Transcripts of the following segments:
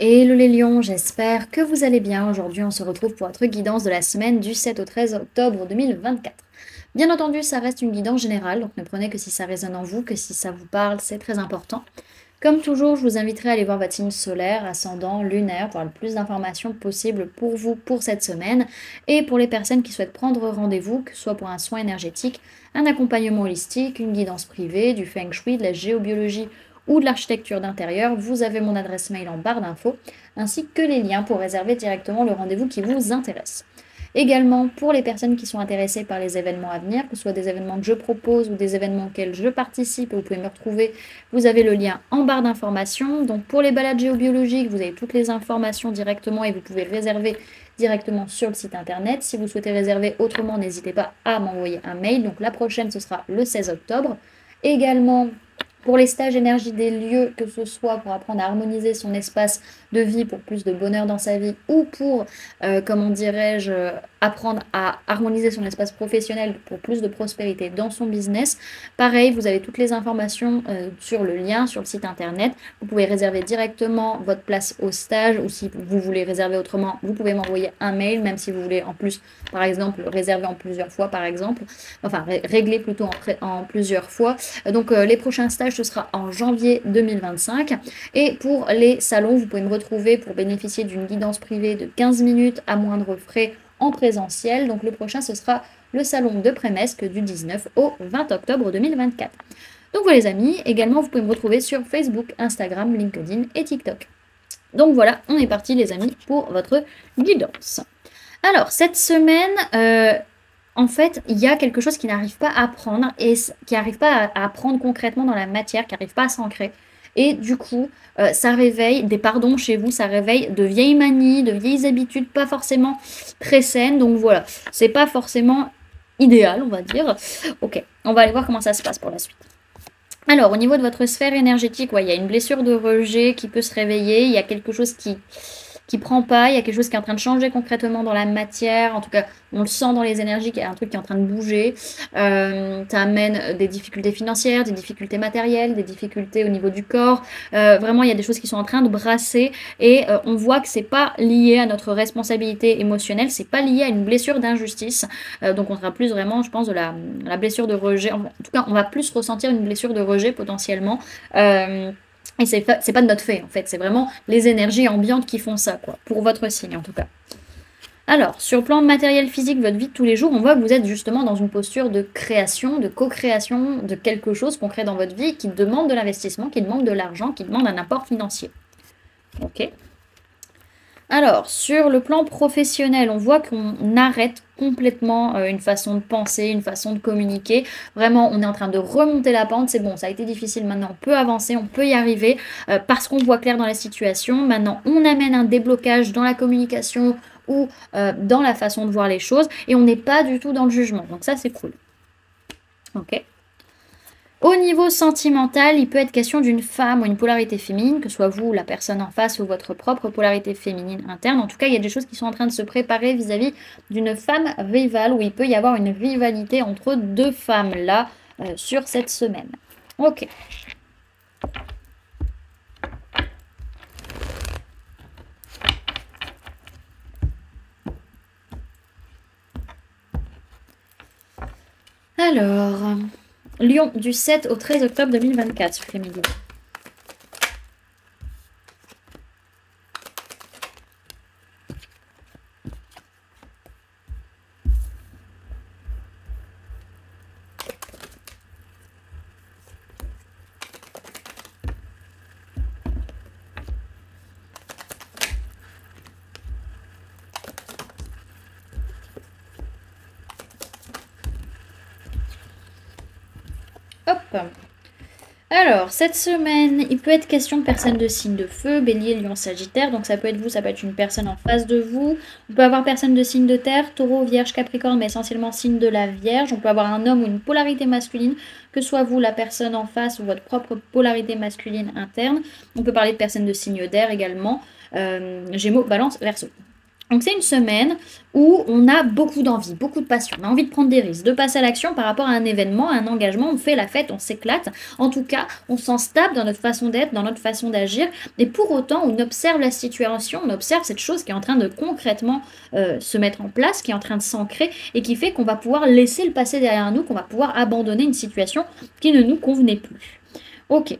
Hello les lions, j'espère que vous allez bien. Aujourd'hui, on se retrouve pour votre guidance de la semaine du 7 au 13 octobre 2024. Bien entendu, ça reste une guidance générale, donc ne prenez que si ça résonne en vous, que si ça vous parle, c'est très important. Comme toujours, je vous inviterai à aller voir votre signe solaire, ascendant, lunaire, pour avoir le plus d'informations possible pour vous pour cette semaine. Et pour les personnes qui souhaitent prendre rendez-vous, que ce soit pour un soin énergétique, un accompagnement holistique, une guidance privée, du feng shui, de la géobiologie ou de l'architecture d'intérieur, vous avez mon adresse mail en barre d'infos, ainsi que les liens pour réserver directement le rendez-vous qui vous intéresse. Également, pour les personnes qui sont intéressées par les événements à venir, que ce soit des événements que je propose ou des événements auxquels je participe, vous pouvez me retrouver, vous avez le lien en barre d'informations. Donc pour les balades géobiologiques, vous avez toutes les informations directement et vous pouvez réserver directement sur le site internet. Si vous souhaitez réserver autrement, n'hésitez pas à m'envoyer un mail. Donc la prochaine, ce sera le 16 octobre. Également, pour les stages énergie des lieux, que ce soit pour apprendre à harmoniser son espace de vie pour plus de bonheur dans sa vie ou pour, comment dirais-je, apprendre à harmoniser son espace professionnel pour plus de prospérité dans son business. Pareil, vous avez toutes les informations sur le lien, sur le site internet. Vous pouvez réserver directement votre place au stage ou si vous voulez réserver autrement, vous pouvez m'envoyer un mail, même si vous voulez en plus, par exemple, réserver en plusieurs fois, par exemple. Enfin, régler plutôt en plusieurs fois. Donc, les prochains stages, ce sera en janvier 2025. Et pour les salons, vous pouvez me retrouver pour bénéficier d'une guidance privée de 15 minutes à moindre frais en présentiel. Donc le prochain, ce sera le salon de Prémesque du 19 au 20 octobre 2024. Donc voilà les amis, également vous pouvez me retrouver sur Facebook, Instagram, LinkedIn et TikTok. Donc voilà, on est parti les amis pour votre guidance. Alors cette semaine, en fait, il y a quelque chose qui n'arrive pas à prendre et qui n'arrive pas à prendre concrètement dans la matière, qui n'arrive pas à s'ancrer. Et du coup, ça réveille des pardons chez vous, ça réveille de vieilles manies, de vieilles habitudes, pas forcément très saines. Donc voilà, c'est pas forcément idéal, on va dire. Ok, on va aller voir comment ça se passe pour la suite. Alors, au niveau de votre sphère énergétique, ouais, il y a une blessure de rejet qui peut se réveiller, il y a quelque chose qui prend pas, il y a quelque chose qui est en train de changer concrètement dans la matière, en tout cas on le sent dans les énergies qu'il y a un truc qui est en train de bouger, ça amène des difficultés financières, des difficultés matérielles, des difficultés au niveau du corps, vraiment il y a des choses qui sont en train de brasser et on voit que c'est pas lié à notre responsabilité émotionnelle, c'est pas lié à une blessure d'injustice, donc on sera plus vraiment je pense de la blessure de rejet, en tout cas on va plus ressentir une blessure de rejet potentiellement, et c'est pas de notre fait, en fait. C'est vraiment les énergies ambiantes qui font ça, quoi. Pour votre signe, en tout cas. Alors, sur le plan matériel physique, votre vie de tous les jours, on voit que vous êtes justement dans une posture de création, de co-création de quelque chose concret dans votre vie qui demande de l'investissement, qui demande de l'argent, qui demande un apport financier. Ok. Alors, sur le plan professionnel, on voit qu'on arrête complètement une façon de penser, une façon de communiquer. Vraiment, on est en train de remonter la pente. C'est bon, ça a été difficile. Maintenant, on peut avancer, on peut y arriver parce qu'on voit clair dans la situation. Maintenant, on amène un déblocage dans la communication ou dans la façon de voir les choses et on n'est pas du tout dans le jugement. Donc ça, c'est cool. Ok. Au niveau sentimental, il peut être question d'une femme ou une polarité féminine, que ce soit vous, la personne en face ou votre propre polarité féminine interne. En tout cas, il y a des choses qui sont en train de se préparer vis-à-vis d'une femme rivale, où il peut y avoir une rivalité entre deux femmes là sur cette semaine. Ok. Alors, Lion, du 7 au 13 octobre 2024, suivez mes guides. Hop. Alors, cette semaine, il peut être question de personnes de signe de feu, bélier, lion, sagittaire. Donc ça peut être vous, ça peut être une personne en face de vous. On peut avoir personne de signe de terre, taureau, vierge, capricorne, mais essentiellement signe de la vierge. On peut avoir un homme ou une polarité masculine, que soit vous, la personne en face, ou votre propre polarité masculine interne. On peut parler de personnes de signe d'air également. Gémeaux, balance, verseau. Donc c'est une semaine où on a beaucoup d'envie, beaucoup de passion, on a envie de prendre des risques, de passer à l'action par rapport à un événement, à un engagement, on fait la fête, on s'éclate. En tout cas, on s'en stable dans notre façon d'être, dans notre façon d'agir. Et pour autant, on observe la situation, on observe cette chose qui est en train de concrètement se mettre en place, qui est en train de s'ancrer et qui fait qu'on va pouvoir laisser le passé derrière nous, qu'on va pouvoir abandonner une situation qui ne nous convenait plus. Ok.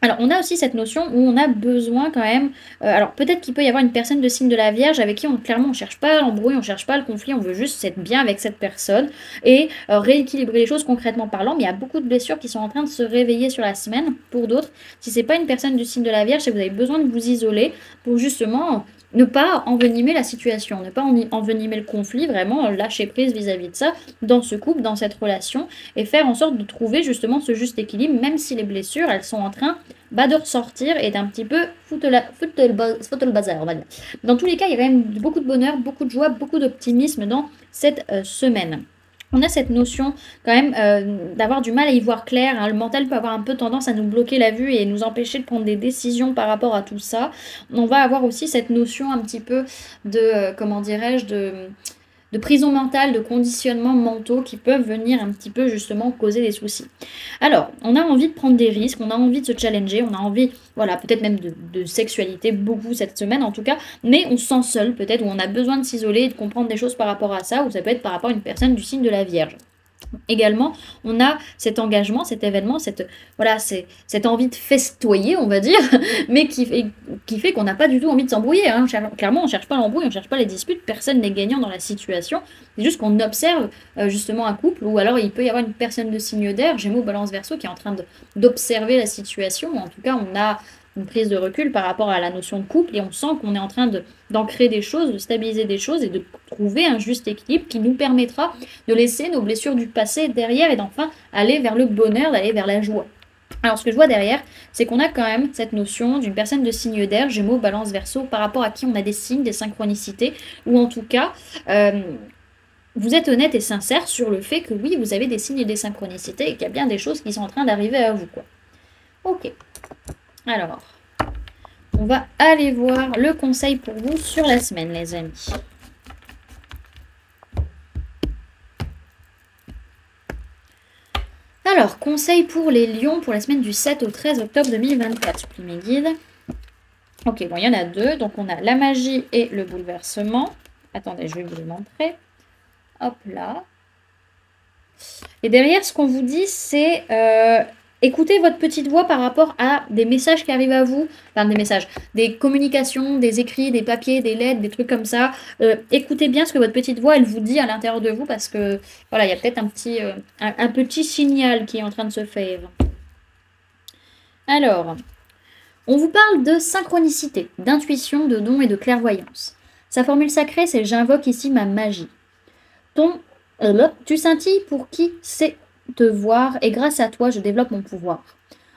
Alors, on a aussi cette notion où on a besoin quand même. Alors, peut-être qu'il peut y avoir une personne de signe de la Vierge avec qui clairement on ne cherche pas l'embrouille, on ne cherche pas le conflit, on veut juste être bien avec cette personne et rééquilibrer les choses concrètement parlant. Mais il y a beaucoup de blessures qui sont en train de se réveiller sur la semaine. Pour d'autres, si c'est pas une personne du signe de la Vierge, c'est que vous avez besoin de vous isoler pour justement ne pas envenimer la situation, ne pas envenimer le conflit, vraiment lâcher prise vis-à-vis de ça, dans ce couple, dans cette relation, et faire en sorte de trouver justement ce juste équilibre, même si les blessures, elles sont en train de ressortir et d'un petit peu foutre le bazar, on va dire. Dans tous les cas, il y a quand même beaucoup de bonheur, beaucoup de joie, beaucoup d'optimisme dans cette semaine. On a cette notion quand même d'avoir du mal à y voir clair, hein. Le mental peut avoir un peu tendance à nous bloquer la vue et nous empêcher de prendre des décisions par rapport à tout ça. On va avoir aussi cette notion un petit peu de, comment dirais-je, de prison mentale, de conditionnements mentaux qui peuvent venir un petit peu justement causer des soucis. Alors, on a envie de prendre des risques, on a envie de se challenger, on a envie, voilà, peut-être même de sexualité, beaucoup cette semaine en tout cas, mais on se sent seul peut-être, ou on a besoin de s'isoler et de comprendre des choses par rapport à ça, ou ça peut être par rapport à une personne du signe de la Vierge. Également, on a cet engagement, cet événement, cette envie de festoyer, on va dire, mais qui fait qu'on n'a pas du tout envie de s'embrouiller, hein. Clairement, on ne cherche pas l'embrouille, on ne cherche pas les disputes, personne n'est gagnant dans la situation. C'est juste qu'on observe justement un couple, ou alors il peut y avoir une personne de signe d'air, Gémeaux, Balance, Verseau, qui est en train d'observer la situation. En tout cas, on a une prise de recul par rapport à la notion de couple et on sent qu'on est en train d'ancrer des choses, de stabiliser des choses et de trouver un juste équilibre qui nous permettra de laisser nos blessures du passé derrière et d'enfin aller vers le bonheur, d'aller vers la joie. Alors, ce que je vois derrière, c'est qu'on a quand même cette notion d'une personne de signe d'air, Gémeaux, Balance, Verseau, par rapport à qui on a des signes, des synchronicités, ou en tout cas, vous êtes honnête et sincère sur le fait que oui, vous avez des signes et des synchronicités et qu'il y a bien des choses qui sont en train d'arriver à vous, quoi. Ok. Alors, on va aller voir le conseil pour vous sur la semaine, les amis. Alors, conseil pour les lions pour la semaine du 7 au 13 octobre 2024. Je plie mes guides. Ok, bon, il y en a deux. Donc, on a la magie et le bouleversement. Attendez, je vais vous les montrer. Hop là. Et derrière, ce qu'on vous dit, c'est écoutez votre petite voix par rapport à des messages qui arrivent à vous. Enfin, des messages, des communications, des écrits, des papiers, des lettres, des trucs comme ça. Écoutez bien ce que votre petite voix, elle vous dit à l'intérieur de vous parce que, voilà, il y a peut-être un petit signal qui est en train de se faire. Alors, on vous parle de synchronicité, d'intuition, de don et de clairvoyance. Sa formule sacrée, c'est « J'invoque ici ma magie ». Tu scintilles pour qui sait te voir et grâce à toi, je développe mon pouvoir.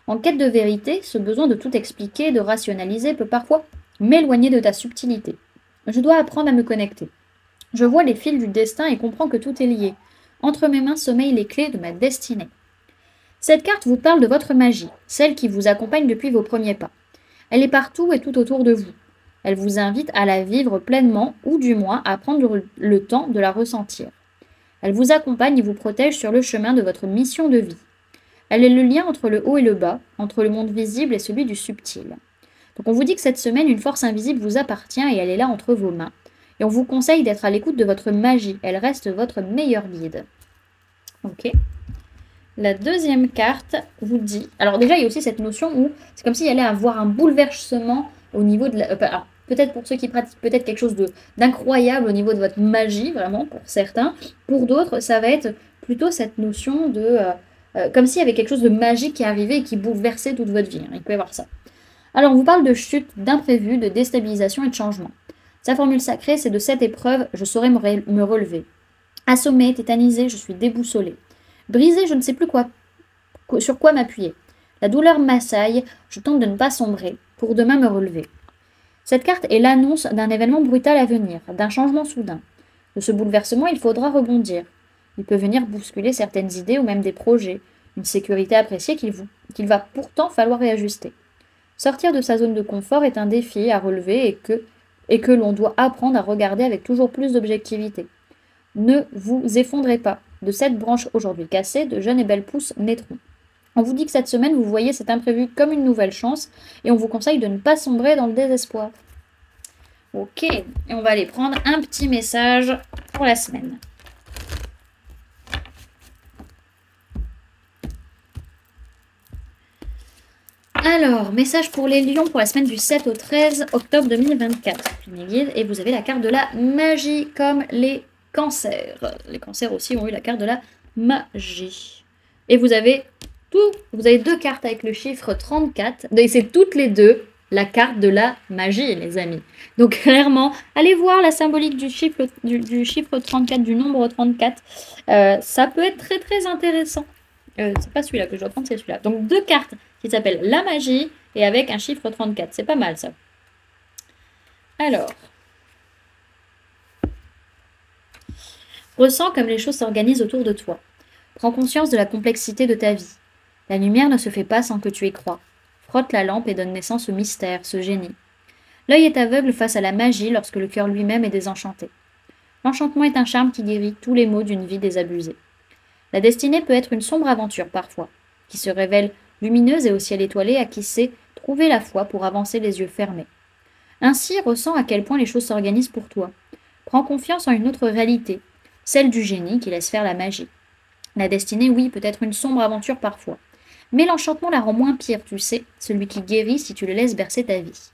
En quête de vérité, ce besoin de tout expliquer, de rationaliser peut parfois m'éloigner de ta subtilité. Je dois apprendre à me connecter. Je vois les fils du destin et comprends que tout est lié. Entre mes mains sommeillent les clés de ma destinée. Cette carte vous parle de votre magie, celle qui vous accompagne depuis vos premiers pas. Elle est partout et tout autour de vous. Elle vous invite à la vivre pleinement ou du moins à prendre le temps de la ressentir. Elle vous accompagne et vous protège sur le chemin de votre mission de vie. Elle est le lien entre le haut et le bas, entre le monde visible et celui du subtil. Donc on vous dit que cette semaine, une force invisible vous appartient et elle est là entre vos mains. Et on vous conseille d'être à l'écoute de votre magie. Elle reste votre meilleur guide. Ok. La deuxième carte vous dit... Alors déjà, il y a aussi cette notion où c'est comme s'il y allait avoir un bouleversement au niveau de la... alors, peut-être pour ceux qui pratiquent peut-être quelque chose d'incroyable au niveau de votre magie, vraiment, pour certains. Pour d'autres, ça va être plutôt cette notion de... comme s'il y avait quelque chose de magique qui arrivait et qui bouleversait toute votre vie. Hein. Il peut y avoir ça. Alors, on vous parle de chute, d'imprévu, de déstabilisation et de changement. Sa formule sacrée, c'est de cette épreuve, je saurai me relever. Assommé, tétanisé, je suis déboussolé. Brisé, je ne sais plus sur quoi m'appuyer. La douleur m'assaille, je tente de ne pas sombrer, pour demain me relever. Cette carte est l'annonce d'un événement brutal à venir, d'un changement soudain. De ce bouleversement, il faudra rebondir. Il peut venir bousculer certaines idées ou même des projets, une sécurité appréciée qu'il va pourtant falloir réajuster. Sortir de sa zone de confort est un défi à relever et que l'on doit apprendre à regarder avec toujours plus d'objectivité. Ne vous effondrez pas. De cette branche aujourd'hui cassée, de jeunes et belles pousses naîtront. On vous dit que cette semaine, vous voyez cet imprévu comme une nouvelle chance et on vous conseille de ne pas sombrer dans le désespoir. Ok, et on va aller prendre un petit message pour la semaine. Alors, message pour les lions pour la semaine du 7 au 13 octobre 2024. Et vous avez la carte de la magie comme les cancers. Les cancers aussi ont eu la carte de la magie. Et vous avez deux cartes avec le chiffre 34. Et c'est toutes les deux la carte de la magie, les amis. Donc clairement, allez voir la symbolique du chiffre 34, du nombre 34. Ça peut être très très intéressant. C'est pas celui-là que je dois prendre, c'est celui-là. Donc deux cartes qui s'appellent la magie et avec un chiffre 34. C'est pas mal ça. Alors, ressens comme les choses s'organisent autour de toi. Prends conscience de la complexité de ta vie. La lumière ne se fait pas sans que tu y crois. Frotte la lampe et donne naissance au mystère, ce génie. L'œil est aveugle face à la magie lorsque le cœur lui-même est désenchanté. L'enchantement est un charme qui guérit tous les maux d'une vie désabusée. La destinée peut être une sombre aventure parfois, qui se révèle lumineuse et au ciel étoilé à qui sait trouver la foi pour avancer les yeux fermés. Ainsi, ressens à quel point les choses s'organisent pour toi. Prends confiance en une autre réalité, celle du génie qui laisse faire la magie. La destinée, oui, peut être une sombre aventure parfois. Mais l'enchantement la rend moins pire, tu sais, celui qui guérit si tu le laisses bercer ta vie.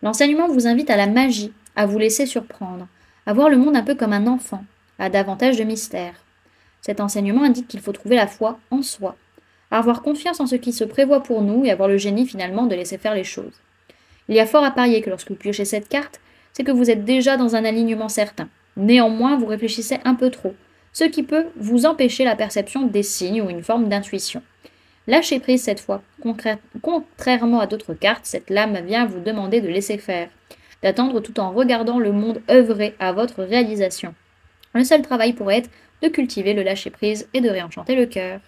L'enseignement vous invite à la magie, à vous laisser surprendre, à voir le monde un peu comme un enfant, à davantage de mystère. Cet enseignement indique qu'il faut trouver la foi en soi, avoir confiance en ce qui se prévoit pour nous et avoir le génie finalement de laisser faire les choses. Il y a fort à parier que lorsque vous piochez cette carte, c'est que vous êtes déjà dans un alignement certain. Néanmoins, vous réfléchissez un peu trop, ce qui peut vous empêcher la perception des signes ou une forme d'intuition. Lâchez prise cette fois. Contrairement à d'autres cartes, cette lame vient vous demander de laisser faire, d'attendre tout en regardant le monde œuvrer à votre réalisation. Le seul travail pourrait être de cultiver le lâcher-prise et de réenchanter le cœur.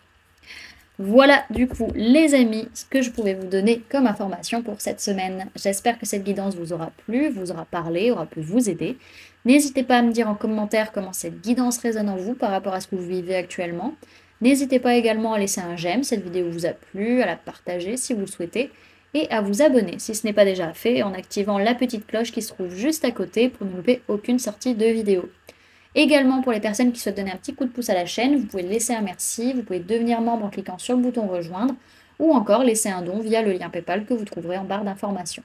Voilà du coup les amis ce que je pouvais vous donner comme information pour cette semaine. J'espère que cette guidance vous aura plu, vous aura parlé, aura pu vous aider. N'hésitez pas à me dire en commentaire comment cette guidance résonne en vous par rapport à ce que vous vivez actuellement. N'hésitez pas également à laisser un j'aime si cette vidéo vous a plu, à la partager si vous le souhaitez et à vous abonner si ce n'est pas déjà fait en activant la petite cloche qui se trouve juste à côté pour ne louper aucune sortie de vidéo. Également, pour les personnes qui souhaitent donner un petit coup de pouce à la chaîne, vous pouvez laisser un merci, vous pouvez devenir membre en cliquant sur le bouton rejoindre ou encore laisser un don via le lien PayPal que vous trouverez en barre d'informations.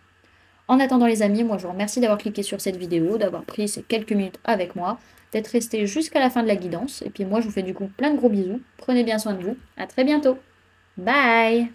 En attendant les amis, moi je vous remercie d'avoir cliqué sur cette vidéo, d'avoir pris ces quelques minutes avec moi, d'être resté jusqu'à la fin de la guidance et puis moi je vous fais du coup plein de gros bisous, prenez bien soin de vous, à très bientôt, bye.